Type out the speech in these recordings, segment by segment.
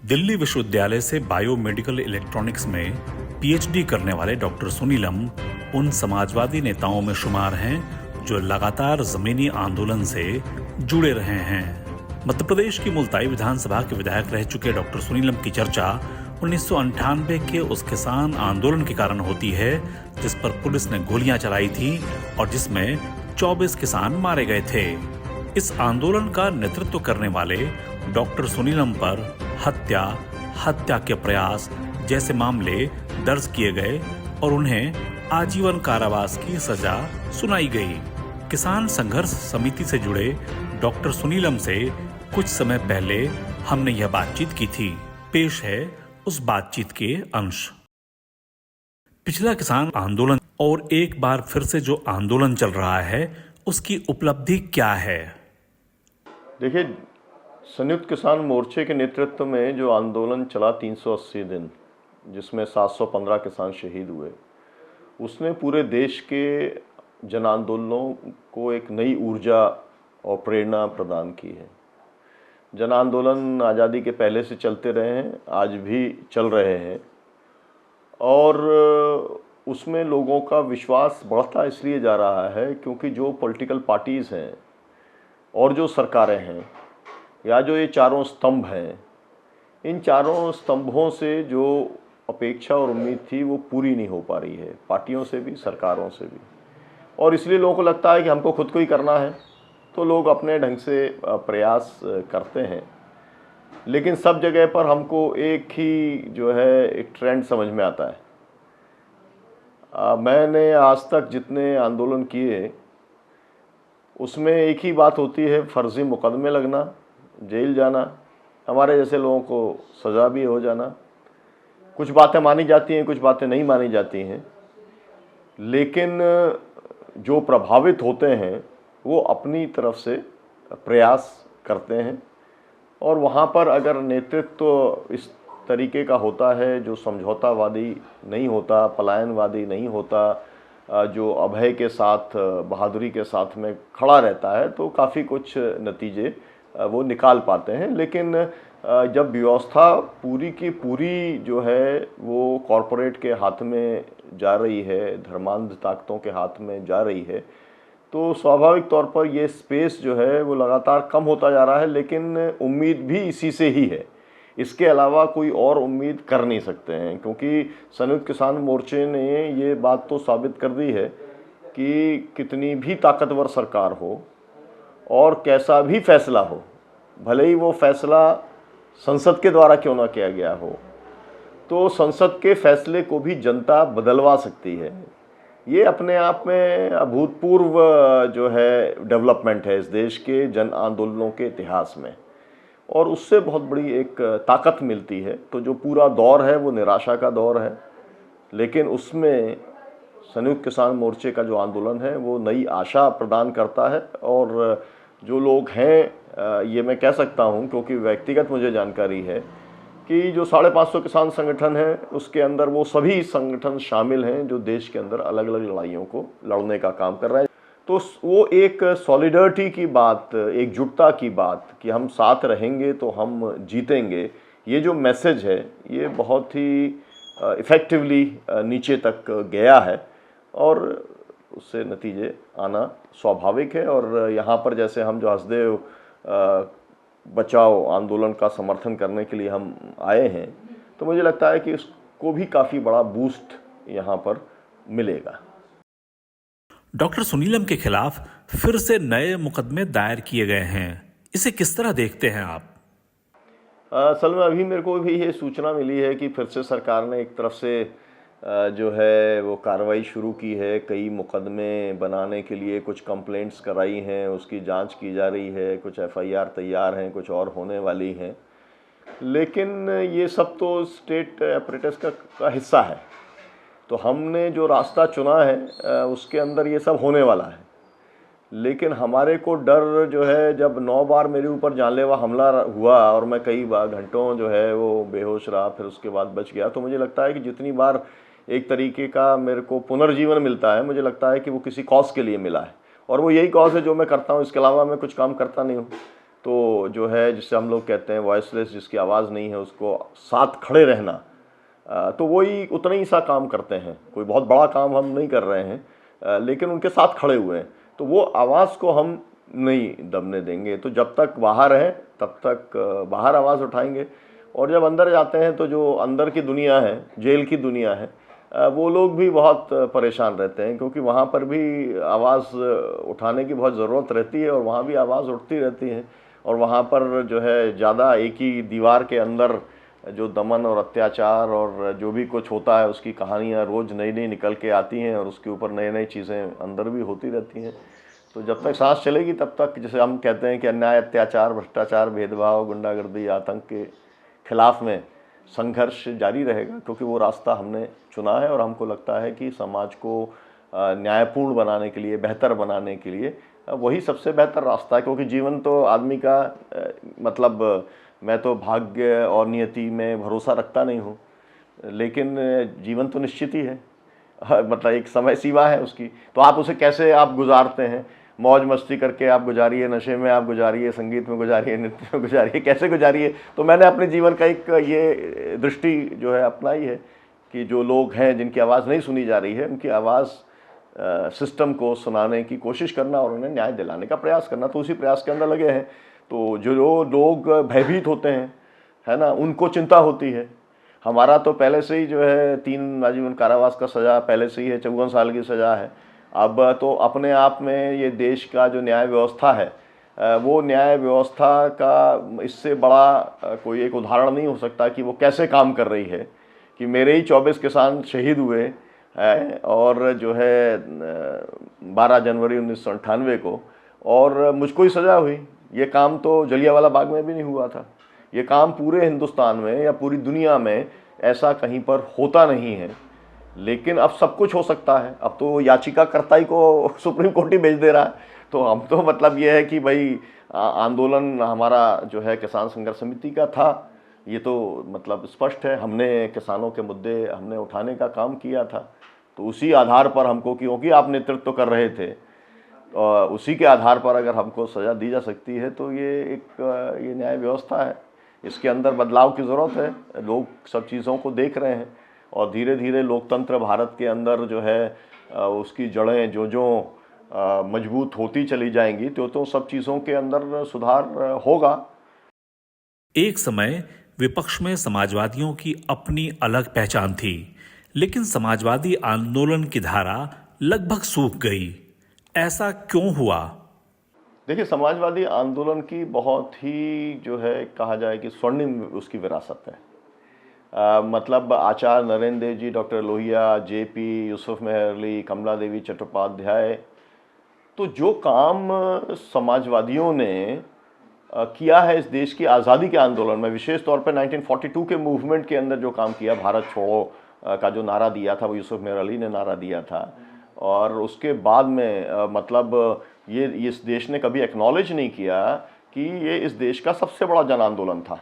दिल्ली विश्वविद्यालय से biomedical electronics में पीएचडी करने वाले डॉक्टर सुनीलम उन समाजवादी नेताओं में शुमार हैं जो लगातार जमीनी आंदोलन से जुड़े रहे हैं। मध्य प्रदेश की मुल्ताई विधानसभा के विधायक रह चुके डॉक्टर सुनीलम की चर्चा 1998 के उस किसान आंदोलन के कारण होती है जिस पर पुलिस ने गोलियां चलाई थी और जिसमें 24 किसान मारे गए थे। इस आंदोलन का नेतृत्व करने वाले डॉक्टर सुनीलम पर हत्या के प्रयास जैसे मामले दर्ज किए गए और उन्हें आजीवन कारावास की सजा सुनाई गई। किसान संघर्ष समिति से जुड़े डॉक्टर सुनीलम से कुछ समय पहले हमने यह बातचीत की थी। पेश है उस बातचीत के अंश। पिछला किसान आंदोलन और एक बार फिर से जो आंदोलन चल रहा है उसकी उपलब्धि क्या है? देखिए, संयुक्त किसान मोर्चे के नेतृत्व में जो आंदोलन चला 380 दिन, जिसमें 715 किसान शहीद हुए, उसने पूरे देश के जन आंदोलनों को एक नई ऊर्जा और प्रेरणा प्रदान की है। जन आंदोलन आज़ादी के पहले से चलते रहे हैं, आज भी चल रहे हैं और उसमें लोगों का विश्वास बढ़ता इसलिए जा रहा है क्योंकि जो पॉलिटिकल पार्टीज़ हैं और जो सरकारें हैं या जो ये चारों स्तंभ हैं, इन चारों स्तंभों से जो अपेक्षा और उम्मीद थी वो पूरी नहीं हो पा रही है, पार्टियों से भी, सरकारों से भी। और इसलिए लोगों को लगता है कि हमको खुद को ही करना है, तो लोग अपने ढंग से प्रयास करते हैं। लेकिन सब जगह पर हमको एक ही जो है एक ट्रेंड समझ में आता है। मैंने आज तक जितने आंदोलन किए उसमें एक ही बात होती है, फर्जी मुकदमे लगना, जेल जाना, हमारे जैसे लोगों को सज़ा भी हो जाना। कुछ बातें मानी जाती हैं, कुछ बातें नहीं मानी जाती हैं, लेकिन जो प्रभावित होते हैं वो अपनी तरफ से प्रयास करते हैं और वहाँ पर अगर नेतृत्व इस तरीके का होता है जो समझौतावादी नहीं होता, पलायनवादी नहीं होता, जो अभय के साथ, बहादुरी के साथ में खड़ा रहता है, तो काफ़ी कुछ नतीजे वो निकाल पाते हैं। लेकिन जब व्यवस्था पूरी की पूरी जो है वो कॉरपोरेट के हाथ में जा रही है, धर्मांध ताकतों के हाथ में जा रही है, तो स्वाभाविक तौर पर ये स्पेस जो है वो लगातार कम होता जा रहा है। लेकिन उम्मीद भी इसी से ही है, इसके अलावा कोई और उम्मीद कर नहीं सकते हैं, क्योंकि संयुक्त किसान मोर्चे ने ये बात तो साबित कर दी है कि कितनी भी ताकतवर सरकार हो और कैसा भी फैसला हो, भले ही वो फैसला संसद के द्वारा क्यों ना किया गया हो, तो संसद के फैसले को भी जनता बदलवा सकती है। ये अपने आप में अभूतपूर्व जो है डेवलपमेंट है इस देश के जन आंदोलनों के इतिहास में, और उससे बहुत बड़ी एक ताकत मिलती है। तो जो पूरा दौर है वो निराशा का दौर है, लेकिन उसमें संयुक्त किसान मोर्चे का जो आंदोलन है वो नई आशा प्रदान करता है। और जो लोग हैं, ये मैं कह सकता हूँ क्योंकि व्यक्तिगत मुझे जानकारी है कि जो 550 किसान संगठन है उसके अंदर वो सभी संगठन शामिल हैं जो देश के अंदर अलग अलग लड़ाइयों को लड़ने का काम कर रहे हैं। तो वो एक सॉलिडरिटी की बात, एकजुटता की बात कि हम साथ रहेंगे तो हम जीतेंगे, ये जो मैसेज है ये बहुत ही इफ़ेक्टिवली नीचे तक गया है और उससे नतीजे आना स्वाभाविक है। और यहाँ पर जैसे हम जो हसदेव बचाओ आंदोलन का समर्थन करने के लिए हम आए हैं, तो मुझे लगता है कि इसको भी काफ़ी बड़ा बूस्ट यहाँ पर मिलेगा। डॉक्टर सुनीलम के खिलाफ फिर से नए मुकदमे दायर किए गए हैं, इसे किस तरह देखते हैं आप? असल में अभी मेरे को भी ये सूचना मिली है कि फिर से सरकार ने एक तरफ से जो है वो कार्रवाई शुरू की है। कई मुकदमे बनाने के लिए कुछ कंप्लेंट्स कराई हैं, उसकी जांच की जा रही है, कुछ एफआईआर तैयार हैं, कुछ और होने वाली हैं। लेकिन ये सब तो स्टेट एपरेटस का हिस्सा है, तो हमने जो रास्ता चुना है उसके अंदर ये सब होने वाला है। लेकिन हमारे को डर जो है, जब 9 बार मेरे ऊपर जानलेवा हमला हुआ और मैं कई बार घंटों जो है वो बेहोश रहा, फिर उसके बाद बच गया, तो मुझे लगता है कि जितनी बार एक तरीके का मेरे को पुनर्जीवन मिलता है, मुझे लगता है कि वो किसी कॉज के लिए मिला है और वो यही कॉज है जो मैं करता हूँ। इसके अलावा मैं कुछ काम करता नहीं हूँ। तो जो है जिससे हम लोग कहते हैं वॉइसलेस, जिसकी आवाज़ नहीं है, उसको साथ खड़े रहना, तो वही उतना ही सा काम करते हैं। कोई बहुत बड़ा काम हम नहीं कर रहे हैं, लेकिन उनके साथ खड़े हुए हैं, तो वो आवाज़ को हम नहीं दबने देंगे। तो जब तक बाहर हैं तब तक बाहर आवाज़ उठाएंगे, और जब अंदर जाते हैं तो जो अंदर की दुनिया है, जेल की दुनिया है, वो लोग भी बहुत परेशान रहते हैं, क्योंकि वहाँ पर भी आवाज़ उठाने की बहुत ज़रूरत रहती है, और वहाँ भी आवाज़ उठती रहती है। और वहाँ पर जो है ज़्यादा एक ही दीवार के अंदर जो दमन और अत्याचार और जो भी कुछ होता है, उसकी कहानियाँ रोज़ नई नई निकल के आती हैं, और उसके ऊपर नई नई चीज़ें अंदर भी होती रहती हैं। तो जब तक सांस चलेगी तब तक, जैसे हम कहते हैं कि अन्याय, अत्याचार, भ्रष्टाचार, भेदभाव, गुंडागर्दी, आतंक के खिलाफ में संघर्ष जारी रहेगा, क्योंकि वो रास्ता हमने चुना है, और हमको लगता है कि समाज को न्यायपूर्ण बनाने के लिए, बेहतर बनाने के लिए वही सबसे बेहतर रास्ता है। क्योंकि जीवन तो आदमी का मतलब मैं तो भाग्य और नियति में भरोसा रखता नहीं हूँ, लेकिन जीवन तो निश्चित ही है, मतलब एक समय सीमा है उसकी। तो आप उसे कैसे आप गुजारते हैं, मौज मस्ती करके आप गुजारिए, नशे में आप गुजारिए, संगीत में गुजारिए, नृत्य में गुजारिए, कैसे गुजारिए। तो मैंने अपने जीवन का एक ये दृष्टि जो है अपनाई है कि जो लोग हैं जिनकी आवाज़ नहीं सुनी जा रही है, उनकी आवाज़ सिस्टम को सुनाने की कोशिश करना और उन्हें न्याय दिलाने का प्रयास करना। तो उसी प्रयास के अंदर लगे हैं। तो जो लोग भयभीत होते हैं, है ना, उनको चिंता होती है। हमारा तो पहले से ही जो है 3 आजीवन कारावास का सज़ा पहले से ही है, 54 साल की सज़ा है। अब तो अपने आप में ये देश का जो न्याय व्यवस्था है, वो न्याय व्यवस्था का इससे बड़ा कोई एक उदाहरण नहीं हो सकता कि वो कैसे काम कर रही है। कि मेरे ही 24 किसान शहीद हुए हैं, और जो है 12 जनवरी 1998 को, और मुझको ही सज़ा हुई। ये काम तो जलियांवाला बाग में भी नहीं हुआ था। ये काम पूरे हिंदुस्तान में या पूरी दुनिया में ऐसा कहीं पर होता नहीं है। लेकिन अब सब कुछ हो सकता है। अब तो याचिकाकर्ता ही को सुप्रीम कोर्ट ही भेज दे रहा है। तो हम तो मतलब ये है कि भाई आंदोलन हमारा जो है किसान संघर्ष समिति का था, ये तो मतलब स्पष्ट है। हमने किसानों के मुद्दे हमने उठाने का काम किया था, तो उसी आधार पर हमको, क्योंकि आप नेतृत्व कर रहे थे, उसी के आधार पर अगर हमको सज़ा दी जा सकती है, तो ये न्याय व्यवस्था है। इसके अंदर बदलाव की ज़रूरत है। लोग सब चीज़ों को देख रहे हैं, और धीरे धीरे लोकतंत्र भारत के अंदर जो है उसकी जड़ें जो मजबूत होती चली जाएंगी, तो सब चीज़ों के अंदर सुधार होगा। एक समय विपक्ष में समाजवादियों की अपनी अलग पहचान थी, लेकिन समाजवादी आंदोलन की धारा लगभग सूख गई। ऐसा क्यों हुआ? देखिए, समाजवादी आंदोलन की बहुत ही जो है कहा जाए कि स्वर्णिम उसकी विरासत है। मतलब आचार्य नरेंद्र देव जी, डॉक्टर लोहिया, जेपी, यूसुफ मेहर अली, कमला देवी चट्टोपाध्याय, तो जो काम समाजवादियों ने किया है इस देश की आज़ादी के आंदोलन में, विशेष तौर पर 1942 के मूवमेंट के अंदर जो काम किया, भारत छोड़ो का जो नारा दिया था, वो यूसुफ मेहर अली ने नारा दिया था। और उसके बाद में मतलब ये इस देश ने कभी एक्नॉलेज नहीं किया कि ये इस देश का सबसे बड़ा जन आंदोलन था,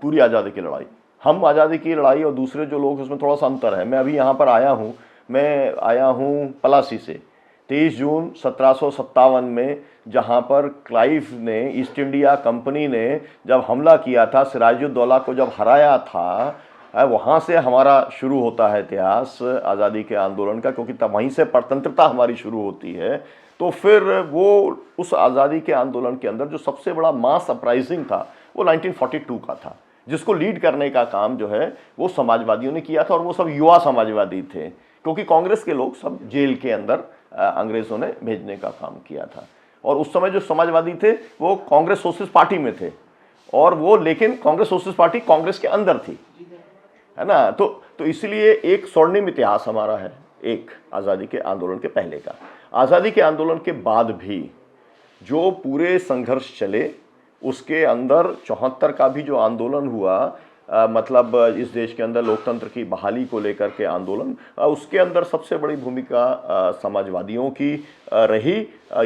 पूरी आज़ादी की लड़ाई। हम आज़ादी की लड़ाई और दूसरे जो लोग, उसमें थोड़ा सा अंतर है। मैं अभी यहाँ पर आया हूँ, मैं आया हूँ पलासी से। 23 जून 1757 में, जहाँ पर क्लाइव ने, ईस्ट इंडिया कंपनी ने जब हमला किया था, सिराजुद्दौला को जब हराया था, वहाँ से हमारा शुरू होता है इतिहास आज़ादी के आंदोलन का, क्योंकि तब वहीं से स्वतंत्रता हमारी शुरू होती है। तो फिर वो उस आज़ादी के आंदोलन के अंदर जो सबसे बड़ा मास अपराइजिंग था, वो 1942 का था, जिसको लीड करने का काम जो है वो समाजवादियों ने किया था। और वो सब युवा समाजवादी थे, क्योंकि कांग्रेस के लोग सब जेल के अंदर अंग्रेज़ों ने भेजने का काम किया था। और उस समय जो समाजवादी थे वो कांग्रेस सोशलिस्ट पार्टी में थे, और वो, लेकिन कांग्रेस सोशलिस्ट पार्टी कांग्रेस के अंदर थी, है ना। तो इसलिए एक स्वर्णिम इतिहास हमारा है, एक आज़ादी के आंदोलन के पहले का। आज़ादी के आंदोलन के बाद भी जो पूरे संघर्ष चले, उसके अंदर 74 का भी जो आंदोलन हुआ, मतलब इस देश के अंदर लोकतंत्र की बहाली को लेकर के आंदोलन, उसके अंदर सबसे बड़ी भूमिका समाजवादियों की रही।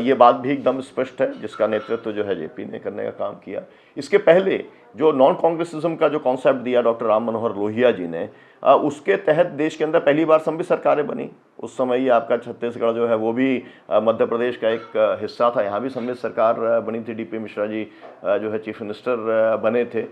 ये बात भी एकदम स्पष्ट है, जिसका नेतृत्व जो है जेपी ने करने का काम किया। इसके पहले जो नॉन कांग्रेसिज्म का जो कॉन्सेप्ट दिया डॉक्टर राम मनोहर लोहिया जी ने, उसके तहत देश के अंदर पहली बार संघीय सरकारें बनी। उस समय ये आपका छत्तीसगढ़ जो है वो भी मध्य प्रदेश का एक हिस्सा था, यहाँ भी संघीय सरकार बनी थी। डीपी मिश्रा जी जो है चीफ मिनिस्टर बने थे।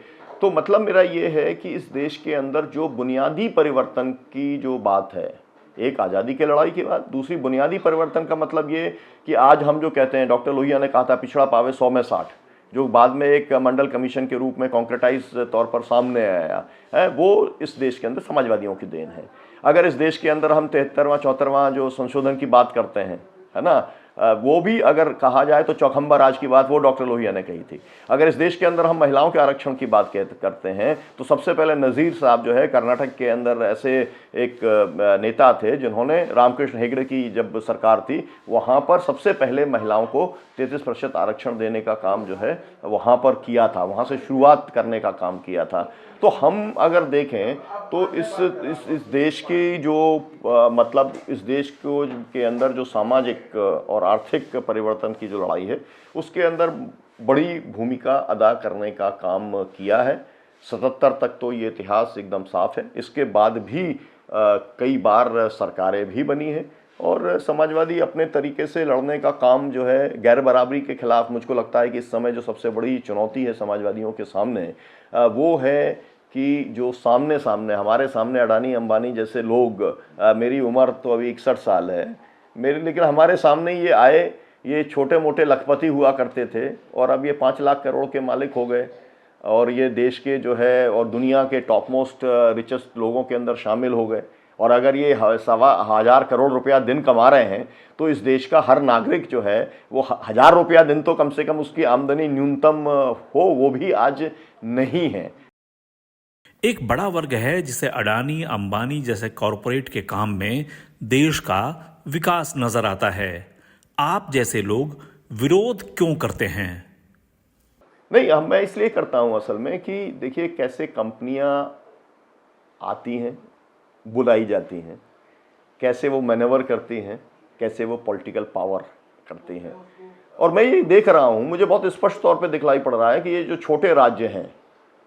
तो मतलब मेरा ये है कि इस देश के अंदर जो बुनियादी परिवर्तन की जो बात है, एक आज़ादी की लड़ाई की बात, दूसरी बुनियादी परिवर्तन का मतलब ये कि आज हम जो कहते हैं, डॉक्टर लोहिया ने कहा था पिछड़ा पावे 100 में 60, जो बाद में एक मंडल कमीशन के रूप में कॉन्क्रेटाइज तौर पर सामने आया है, वो इस देश के अंदर समाजवादियों की देन है। अगर इस देश के अंदर हम 73वां 74वां जो संशोधन की बात करते हैं, है ना, वो भी अगर कहा जाए तो चौखंबा राज की बात वो डॉक्टर लोहिया ने कही थी। अगर इस देश के अंदर हम महिलाओं के आरक्षण की बात करते हैं तो सबसे पहले नज़ीर साहब जो है कर्नाटक के अंदर ऐसे एक नेता थे जिन्होंने, रामकृष्ण हेगड़े की जब सरकार थी वहाँ पर सबसे पहले महिलाओं को 33% आरक्षण देने का काम जो है वहाँ पर किया था, वहाँ से शुरुआत करने का काम किया था। तो हम अगर देखें तो इस देश की जो मतलब इस देश को के अंदर जो सामाजिक और आर्थिक परिवर्तन की जो लड़ाई है, उसके अंदर बड़ी भूमिका अदा करने का काम किया है। 77 तक तो ये इतिहास एकदम साफ है। इसके बाद भी कई बार सरकारें भी बनी हैं और समाजवादी अपने तरीके से लड़ने का काम जो है गैर बराबरी के खिलाफ, मुझको लगता है कि इस समय जो सबसे बड़ी चुनौती है समाजवादियों के सामने वो है कि जो सामने हमारे सामने अडानी अंबानी जैसे लोग, मेरी उम्र तो अभी 61 साल है मेरी, लेकिन हमारे सामने ये आए, ये छोटे मोटे लखपति हुआ करते थे और अब ये 5 लाख करोड़ के मालिक हो गए और ये देश के जो है और दुनिया के टॉप मोस्ट रिचेस्ट लोगों के अंदर शामिल हो गए। और अगर ये 1,000 करोड़ रुपया दिन कमा रहे हैं तो इस देश का हर नागरिक जो है वो 1,000 रुपया दिन तो कम से कम उसकी आमदनी न्यूनतम हो, वो भी आज नहीं है। एक बड़ा वर्ग है जिसे अडानी अंबानी जैसे कॉरपोरेट के काम में देश का विकास नजर आता है। आप जैसे लोग विरोध क्यों करते हैं? नहीं, मैं इसलिए करता हूं असल में कि देखिए कैसे कंपनियां आती हैं, बुलाई जाती हैं, कैसे वो मैनेवर करती हैं, कैसे वो पॉलिटिकल पावर करती हैं। और मैं ये देख रहा हूं, मुझे बहुत स्पष्ट तौर पे दिखलाई पड़ रहा है कि ये जो छोटे राज्य हैं,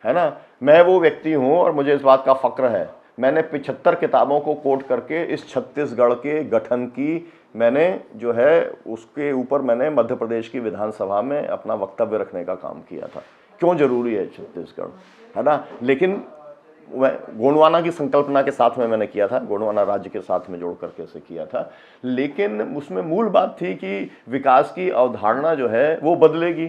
है ना, मैं वो व्यक्ति हूं और मुझे इस बात का फक्र है, मैंने 75 किताबों को कोट करके इस छत्तीसगढ़ के गठन की मैंने जो है उसके ऊपर मैंने मध्य प्रदेश की विधानसभा में अपना वक्तव्य रखने का काम किया था, क्यों जरूरी है छत्तीसगढ़, है ना। लेकिन गोंडवाना की संकल्पना के साथ में मैंने किया था, गोंडवाना राज्य के साथ में जोड़ करके इसे किया था, लेकिन उसमें मूल बात थी कि विकास की अवधारणा जो है वो बदलेगी,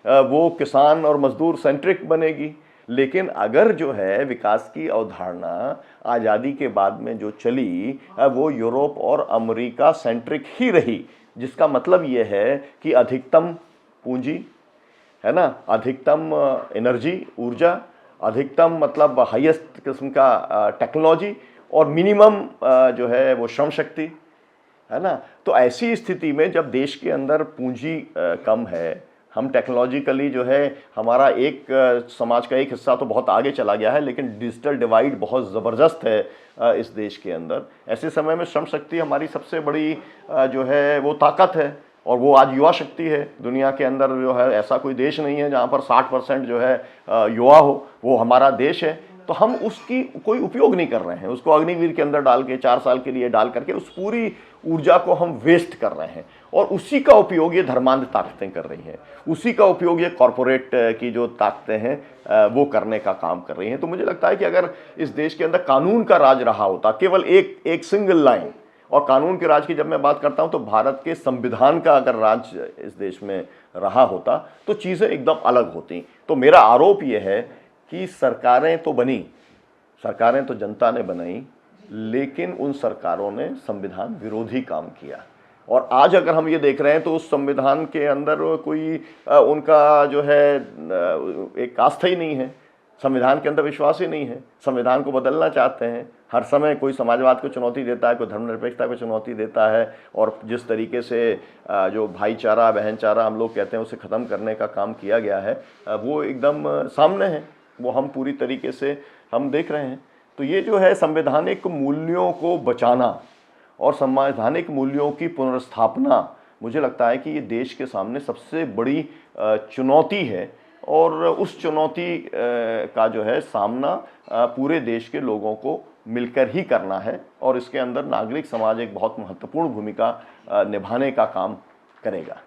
वो किसान और मजदूर सेंट्रिक बनेगी। लेकिन अगर जो है विकास की अवधारणा आज़ादी के बाद में जो चली वो यूरोप और अमेरिका सेंट्रिक ही रही, जिसका मतलब ये है कि अधिकतम पूंजी, है ना, अधिकतम एनर्जी, ऊर्जा, अधिकतम मतलब हाईएस्ट किस्म का टेक्नोलॉजी और मिनिमम जो है वो श्रम शक्ति, है ना। तो ऐसी स्थिति में जब देश के अंदर पूंजी कम है, हम टेक्नोलॉजिकली जो है हमारा एक समाज का एक हिस्सा तो बहुत आगे चला गया है, लेकिन डिजिटल डिवाइड बहुत ज़बरदस्त है इस देश के अंदर। ऐसे समय में श्रम शक्ति हमारी सबसे बड़ी जो है वो ताकत है और वो आज युवा शक्ति है। दुनिया के अंदर जो है ऐसा कोई देश नहीं है जहाँ पर 60% जो है युवा हो, वो हमारा देश है। तो हम उसकी कोई उपयोग नहीं कर रहे हैं, उसको अग्निवीर के अंदर डाल के 4 साल के लिए डाल करके उस पूरी ऊर्जा को हम वेस्ट कर रहे हैं और उसी का उपयोग ये धर्मांध ताकतें कर रही हैं, उसी का उपयोग ये कॉरपोरेट की जो ताकतें हैं वो करने का काम कर रही हैं। तो मुझे लगता है कि अगर इस देश के अंदर कानून का राज रहा होता, केवल एक सिंगल लाइन, और कानून के राज की जब मैं बात करता हूं तो भारत के संविधान का अगर राज इस देश में रहा होता तो चीज़ें एकदम अलग होती। तो मेरा आरोप ये है कि सरकारें तो बनी, सरकारें तो जनता ने बनाई, लेकिन उन सरकारों ने संविधान विरोधी काम किया। और आज अगर हम ये देख रहे हैं तो उस संविधान के अंदर कोई उनका जो है एक आस्था ही नहीं है, संविधान के अंदर विश्वास ही नहीं है, संविधान को बदलना चाहते हैं। हर समय कोई समाजवाद को चुनौती देता है, कोई धर्मनिरपेक्षता को चुनौती देता है, और जिस तरीके से जो भाईचारा बहनचारा हम लोग कहते हैं उसे ख़त्म करने का काम किया गया है वो एकदम सामने है। वो हम पूरी तरीके से हम देख रहे हैं। तो ये जो है संवैधानिक मूल्यों को बचाना और संवैधानिक मूल्यों की पुनर्स्थापना, मुझे लगता है कि ये देश के सामने सबसे बड़ी चुनौती है और उस चुनौती का जो है सामना पूरे देश के लोगों को मिलकर ही करना है और इसके अंदर नागरिक समाज एक बहुत महत्वपूर्ण भूमिका निभाने का काम करेगा।